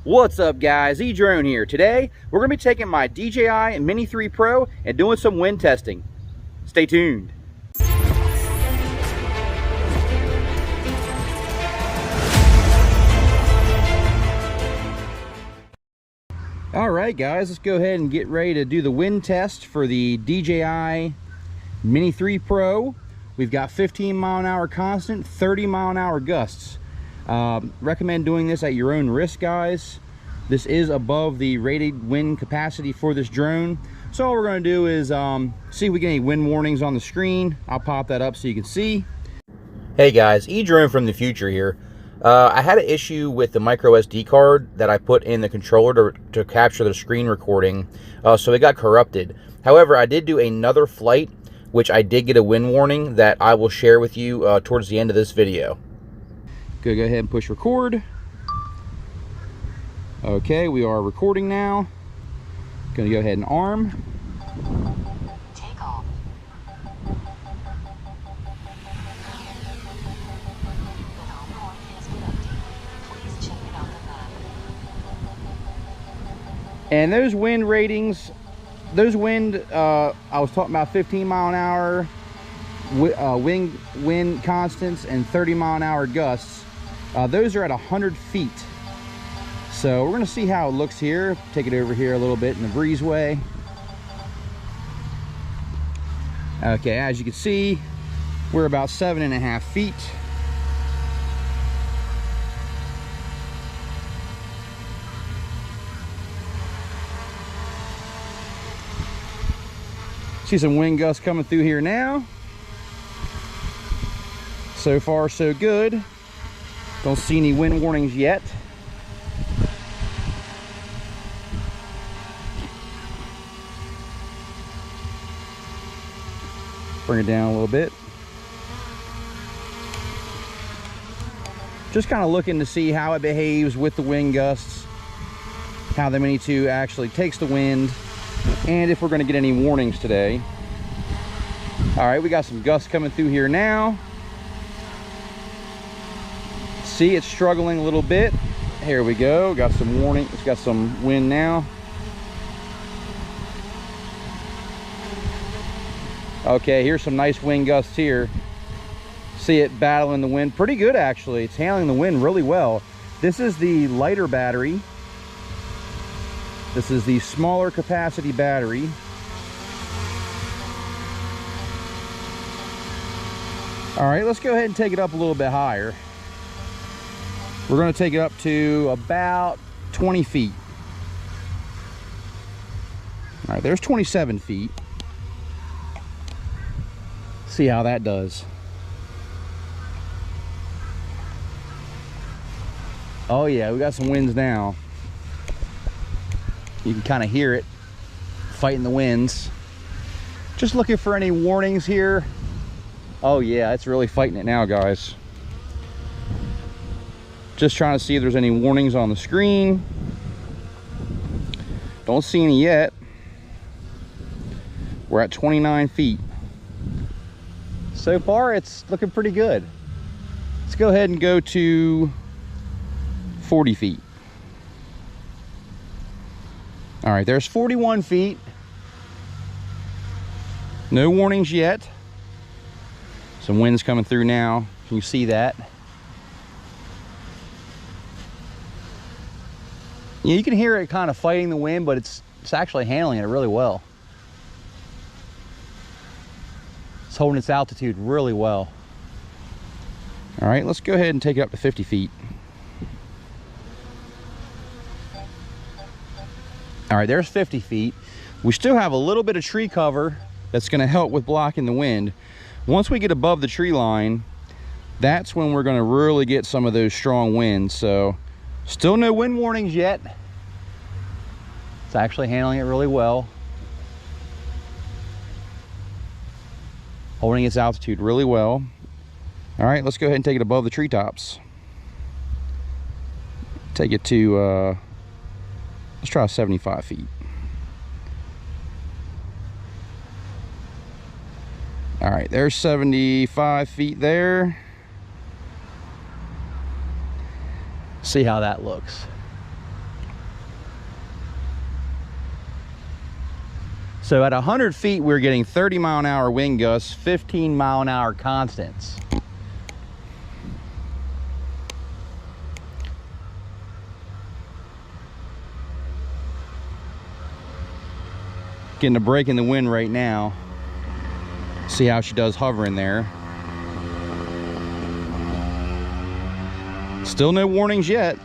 What's up guys, Edrone here. Today we're going to be taking my DJI Mini 3 Pro and doing some wind testing. Stay tuned. Alright guys, let's go ahead and get ready to do the wind test for the DJI Mini 3 Pro. We've got 15 mile an hour constant, 30 mile an hour gusts. Recommend doing this at your own risk, guys. This is above the rated wind capacity for this drone. So all we're going to do is see if we get any wind warnings on the screen. I'll pop that up so you can see. Hey guys, Edrone from the future here. I had an issue with the micro SD card that I put in the controller to capture the screen recording, so it got corrupted. However, I did do another flight, which I did get a wind warning that I will share with you towards the end of this video. Go ahead and push record. Okay, we are recording now. Gonna go ahead and arm. Take off. The home point has been updated. Please check it on the map. And those wind ratings, those wind, I was talking about 15 mile an hour wind constants and 30 mile an hour gusts. Those are at 100 feet. So we're going to see how it looks here. Take it over here a little bit in the breezeway. Okay, as you can see, we're about 7.5 feet. See some wind gusts coming through here now. So far, so good. Don't see any wind warnings yet. Bring it down a little bit. Just kind of looking to see how it behaves with the wind gusts, how the Mini 2 actually takes the wind, and if we're going to get any warnings today. All right, we got some gusts coming through here now. See, it's struggling a little bit. Here we go. Got some warning. It's got some wind now. Okay, here's some nice wind gusts here. See it battling the wind pretty good, actually. It's handling the wind really well. This is the lighter battery. This is the smaller capacity battery. All right, let's go ahead and take it up a little bit higher. We're going to take it up to about 20 feet. All right, there's 27 feet. See how that does. Oh yeah, we got some winds now. You can kind of hear it fighting the winds. Just looking for any warnings here. Oh yeah, it's really fighting it now, guys. Just trying to see if there's any warnings on the screen. Don't see any yet. We're at 29 feet. So far, it's looking pretty good. Let's go ahead and go to 40 feet. All right, there's 41 feet. No warnings yet. Some winds coming through now. Can you see that? Yeah, you can hear it kind of fighting the wind, but it's actually handling it really well. It's holding its altitude really well. All right, let's go ahead and take it up to 50 feet. All right, there's 50 feet. We still have a little bit of tree cover that's going to help with blocking the wind. Once we get above the tree line, that's when we're going to really get some of those strong winds. So still no wind warnings yet. It's actually handling it really well. Holding its altitude really well. All right, let's go ahead and take it above the treetops. Take it to, let's try 75 feet. All right, there's 75 feet there. See how that looks. So at 100 feet, we're getting 30 mile an hour wind gusts, 15 mile an hour constants. Getting a break in the wind right now. See how she does hovering there. Still no warnings yet.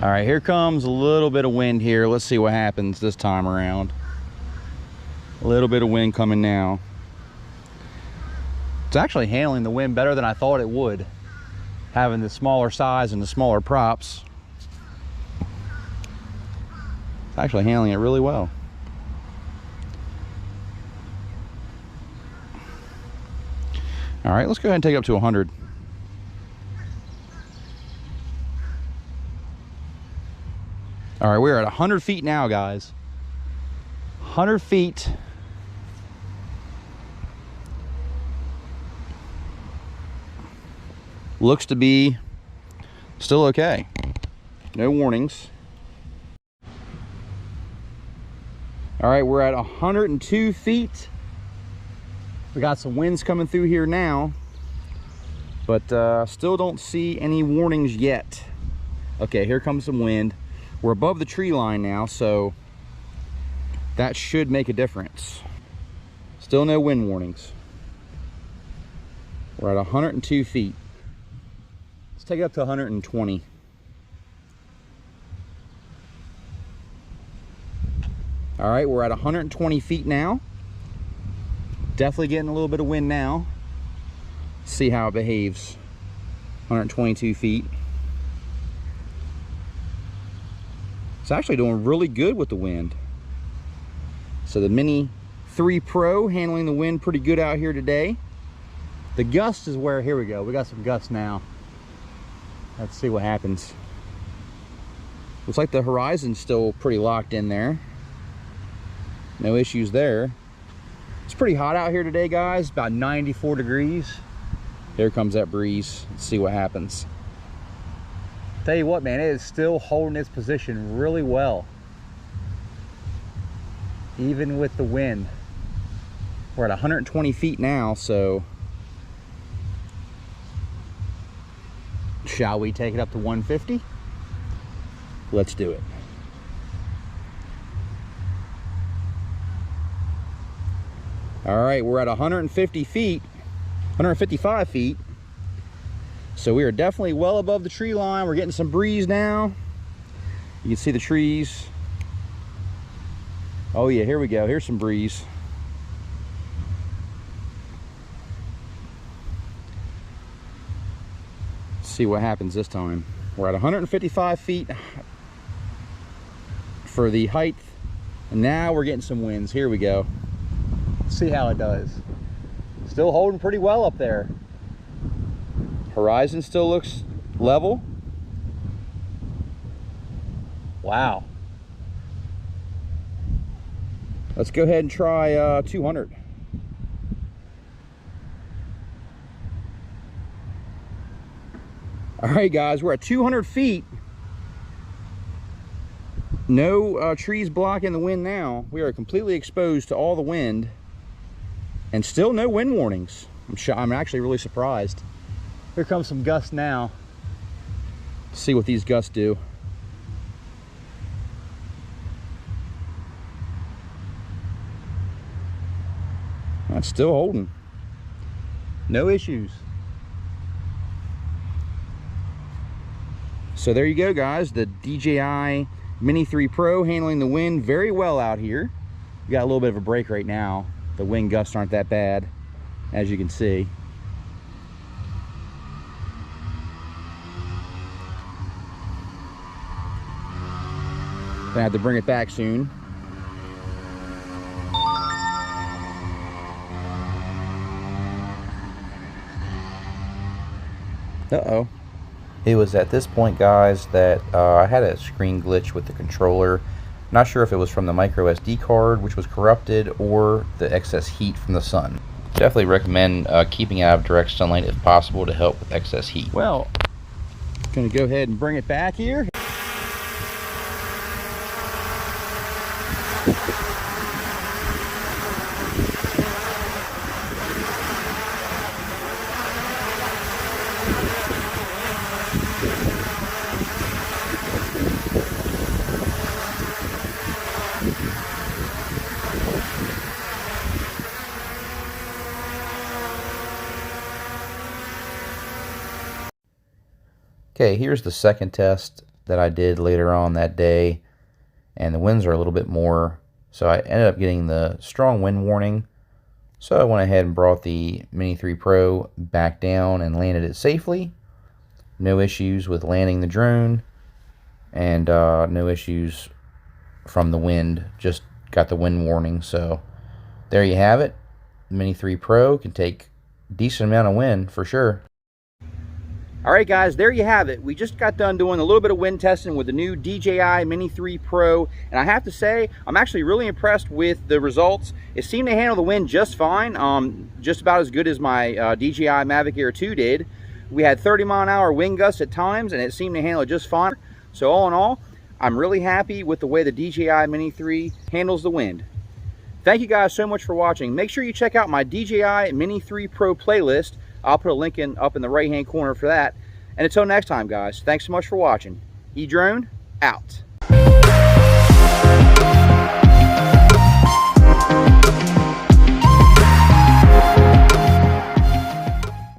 All right, here comes a little bit of wind here. Let's see what happens this time around. A little bit of wind coming now. It's actually handling the wind better than I thought it would, having the smaller size and the smaller props. It's actually handling it really well. All right, let's go ahead and take it up to 100. All right, we're at 100 feet now, guys. 100 feet. Looks to be still okay. No warnings. All right, we're at 102 feet. We got some winds coming through here now, but still don't see any warnings yet. Okay, here comes some wind. We're above the tree line now, so that should make a difference. Still no wind warnings. We're at 102 feet. Let's take it up to 120. All right, we're at 120 feet now. Definitely getting a little bit of wind now. See how it behaves. 122 feet. It's actually doing really good with the wind. So the Mini 3 Pro handling the wind pretty good out here today. The gust is where, here we go. We got some gusts now. Let's see what happens. Looks like the horizon's still pretty locked in there. No issues there. It's pretty hot out here today, guys. About 94 degrees. Here comes that breeze. Let's see what happens. Tell you what, man, it is still holding its position really well, even with the wind. We're at 120 feet now, so shall we take it up to 150? Let's do it. All right, we're at 150 feet, 155 feet. So we are definitely well above the tree line. We're getting some breeze now. You can see the trees. Oh yeah, here we go. Here's some breeze. Let's see what happens this time. We're at 155 feet for the height. And now we're getting some winds. Here we go. Let's see how it does. Still holding pretty well up there. Horizon still looks level. Wow. Let's go ahead and try 200. All right, guys, we're at 200 feet. No trees blocking the wind now. We are completely exposed to all the wind, and still no wind warnings. I'm actually really surprised. Here comes some gusts now. Let's see what these gusts do. That's still holding. No issues. So there you go, guys. The DJI Mini 3 Pro handling the wind very well out here. We got a little bit of a break right now. The wind gusts aren't that bad, as you can see. Gonna have to bring it back soon. Uh-oh. It was at this point, guys, that I had a screen glitch with the controller. Not sure if it was from the micro SD card, which was corrupted, or the excess heat from the sun. Definitely recommend keeping it out of direct sunlight if possible to help with excess heat. Well, Gonna go ahead and bring it back here. Okay, here's the second test that I did later on that day, and the winds are a little bit more, so I ended up getting the strong wind warning. So I went ahead and brought the Mini 3 Pro back down and landed it safely. No issues with landing the drone, and no issues from the wind, just got the wind warning. So there you have it. The Mini 3 Pro can take a decent amount of wind for sure. Alright guys, there you have it. We just got done doing a little bit of wind testing with the new DJI Mini 3 Pro, and I have to say, I'm actually really impressed with the results. It seemed to handle the wind just fine, just about as good as my DJI Mavic Air 2 did. We had 30-mile-an-hour wind gusts at times, and it seemed to handle it just fine. So all in all, I'm really happy with the way the DJI Mini 3 handles the wind. Thank you guys so much for watching. Make sure you check out my DJI Mini 3 Pro playlist. I'll put a link up in the right-hand corner for that. And until next time, guys, thanks so much for watching. Edrone, out.